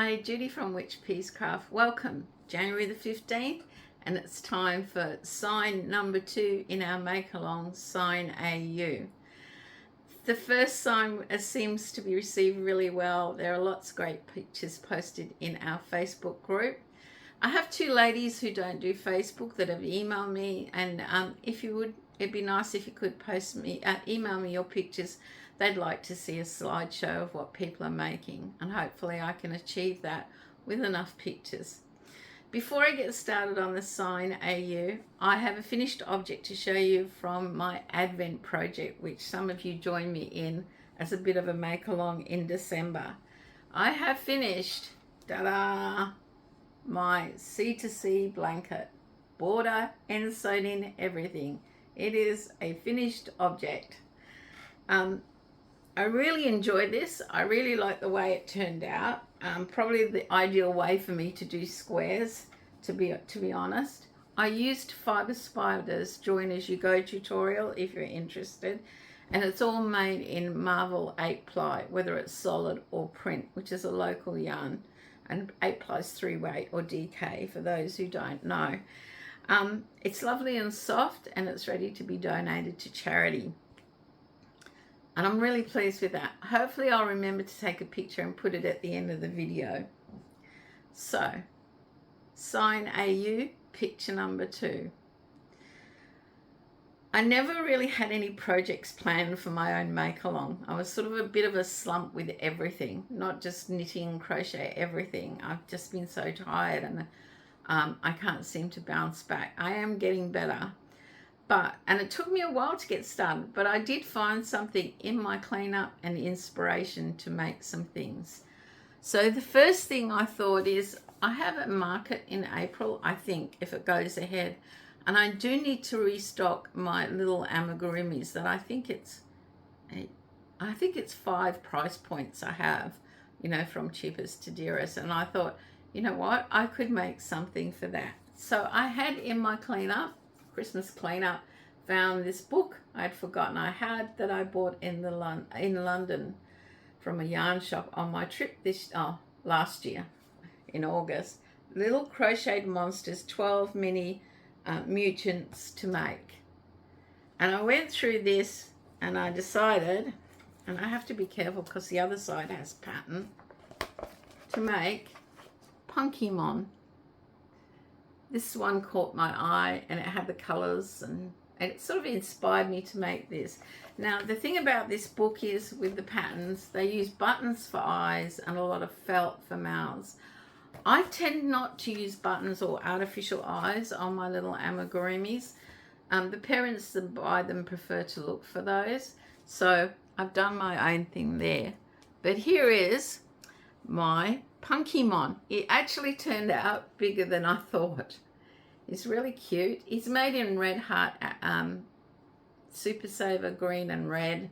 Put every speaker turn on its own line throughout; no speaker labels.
Hi, Judy from Witchpeace Craft. Welcome, January the 15th, and it's time for sign number 2 in our make-along, Sign AU. The first sign seems to be received really well. There are lots of great pictures posted in our Facebook group. I have 2 ladies who don't do Facebook that have emailed me, and if you would, it'd be nice if you could email me your pictures. They'd like to see a slideshow of what people are making, and hopefully I can achieve that with enough pictures. Before I get started on the Sign AU, I have a finished object to show you from my Advent project, which some of you joined me in as a bit of a make-along in December. I have finished, ta-da, my C2C blanket, border, end sewed in, everything. It is a finished object. I really enjoyed this. I really like the way it turned out. Probably the ideal way for me to do squares, to be honest. I used Fiber Spiders Join As You Go tutorial if you're interested, and it's all made in Marvel 8 ply, whether it's solid or print, which is a local yarn, and 8 ply is 3-weight or DK for those who don't know. It's lovely and soft, and it's ready to be donated to charity. And I'm really pleased with that. Hopefully I'll remember to take a picture and put it at the end of the video. So, Sign AU, picture number 2. I never really had any projects planned for my own make-along. I was sort of a bit of a slump with everything, not just knitting and crochet, everything. I've just been so tired, and I can't seem to bounce back. I am getting better. And it took me a while to get started, but I did find something in my cleanup and inspiration to make some things. So the first thing I thought is, I have a market in April, I think, if it goes ahead, and I do need to restock my little amigurumis that I think it's 5 price points I have, you know, from cheapest to dearest. And I thought, you know what, I could make something for that. So I had in my cleanup, Christmas cleanup, found this book I'd forgotten I had, that I bought in London from a yarn shop on my trip last year in August. Little Crocheted Monsters, 12 mini mutants to make. And I went through this and I decided, and I have to be careful because the other side has pattern, to make Punkymon. This one caught my eye, and it had the colours, and it sort of inspired me to make this. Now, the thing about this book is, with the patterns, they use buttons for eyes and a lot of felt for mouths. I tend not to use buttons or artificial eyes on my little amigurumis. The parents that buy them prefer to look for those, so I've done my own thing there. But here is my Punkymon. It actually turned out bigger than I thought. It's really cute. It's made in Red Heart, Super Saver green and red,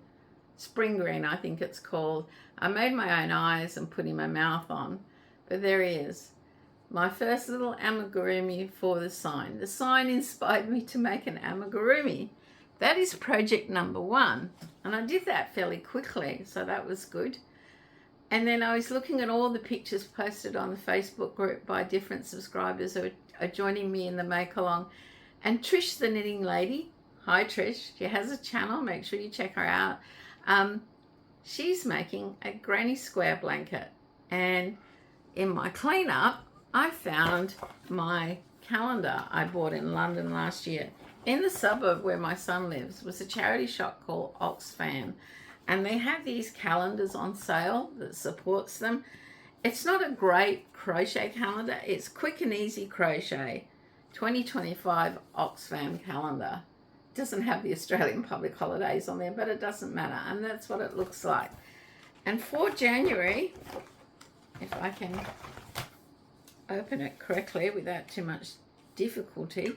spring green I think it's called. I made my own eyes and put in my mouth on, but there he is. My first little amigurumi for the sign. The sign inspired me to make an amigurumi. That is project number 1, and I did that fairly quickly, so that was good. And then I was looking at all the pictures posted on the Facebook group by different subscribers who are joining me in the make-along. And Trish, the knitting lady, hi Trish, she has a channel, make sure you check her out. She's making a granny square blanket. And in my cleanup, I found my calendar I bought in London last year. In the suburb where my son lives was a charity shop called Oxfam. And they have these calendars on sale that supports them. It's not a great crochet calendar. It's quick and easy crochet. 2025 Oxfam calendar. It doesn't have the Australian public holidays on there, but it doesn't matter. And that's what it looks like. And for January, if I can open it correctly without too much difficulty.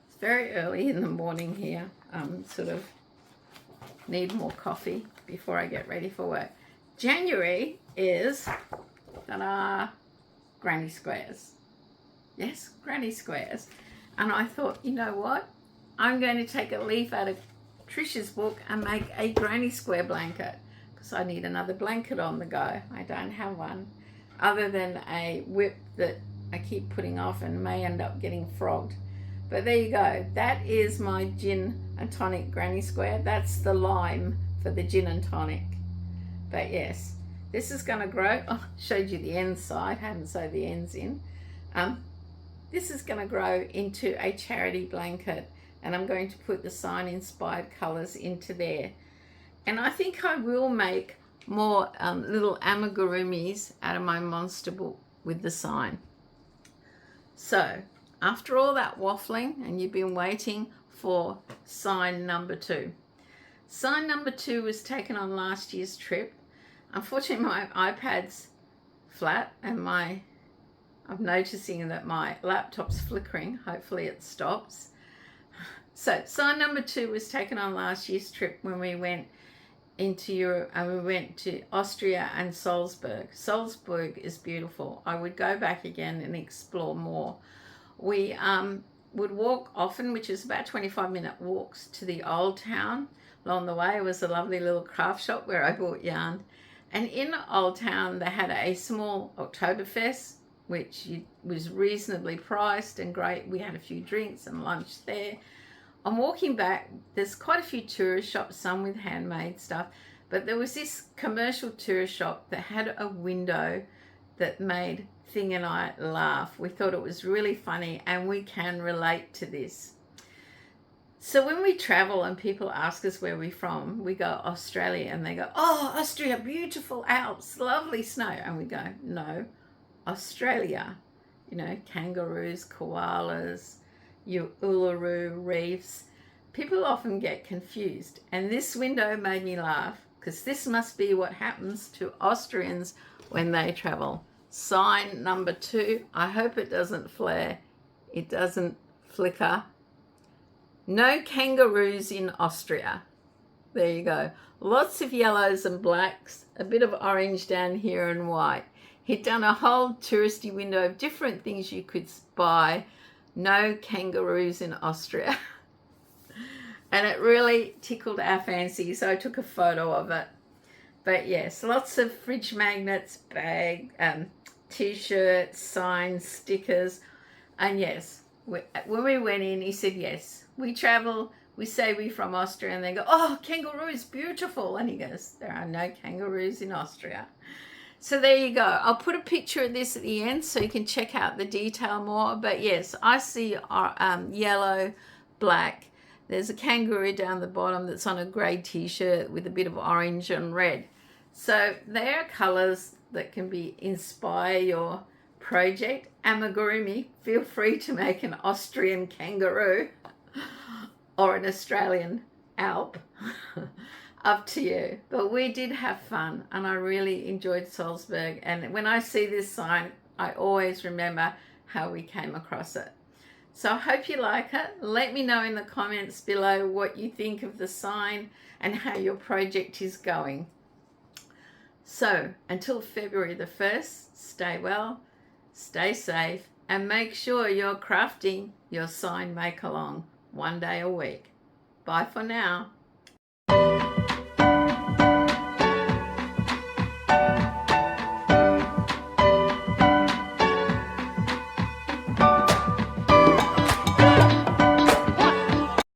It's very early in the morning here. Sort of need more coffee before I get ready for work. January is, ta-da, granny squares. Yes, granny squares. And I thought, you know what? I'm going to take a leaf out of Trish's book and make a granny square blanket, because I need another blanket on the go. I don't have one. other than a whip that I keep putting off and may end up getting frogged. But there you go. That is my gin and tonic granny square. That's the lime for the gin and tonic. But yes, this is going to grow. Oh, showed you the end side. Haven't sewed the ends in. This is going to grow into a charity blanket, and I'm going to put the sign inspired colors into there. And I think I will make more little amigurumis out of my monster book with the sign. So after all that waffling, and you've been waiting for sign number 2. Sign number 2 was taken on last year's trip. Unfortunately, my iPad's flat, and I'm noticing that my laptop's flickering. Hopefully it stops. So sign number 2 was taken on last year's trip when we went into Europe, and we went to Austria and Salzburg. Salzburg is beautiful. I would go back again and explore more. We would walk often, which is about 25-minute walks to the old town. Along the way was a lovely little craft shop where I bought yarn. And in Old Town, they had a small Oktoberfest, which was reasonably priced and great. We had a few drinks and lunch there. On walking back, there's quite a few tourist shops, some with handmade stuff, but there was this commercial tourist shop that had a window that made Thing and I laugh. We thought it was really funny, and we can relate to this. So when we travel and people ask us where we're from, we go Australia, and they go, oh, Austria, beautiful Alps, lovely snow. And we go, no, Australia, you know, kangaroos, koalas, Uluru reefs. People often get confused, and this window made me laugh, because this must be what happens to Austrians when they travel. Sign number 2. I hope it doesn't flare. It doesn't flicker. No kangaroos in Austria. There you go. Lots of yellows and blacks, a bit of orange down here and white. He'd done a whole touristy window of different things you could buy. No kangaroos in Austria. And it really tickled our fancy, so I took a photo of it. But yes, lots of fridge magnets, t-shirts, signs, stickers. And yes, when we went in, he said, yes, we travel, we say we're from Austria, and they go, oh, kangaroos, beautiful. And he goes, there are no kangaroos in Austria. So there you go. I'll put a picture of this at the end so you can check out the detail more. But yes, I see yellow, black. There's a kangaroo down the bottom that's on a grey t-shirt with a bit of orange and red. So they are colours that can inspire your project. Amigurumi, feel free to make an Austrian kangaroo or an Australian Alp. Up to you. But we did have fun, and I really enjoyed Salzburg. And when I see this sign, I always remember how we came across it. So I hope you like it. Let me know in the comments below what you think of the sign and how your project is going. So until February the 1st, stay well, stay safe, and make sure you're crafting your sign make along one day a week. Bye for now.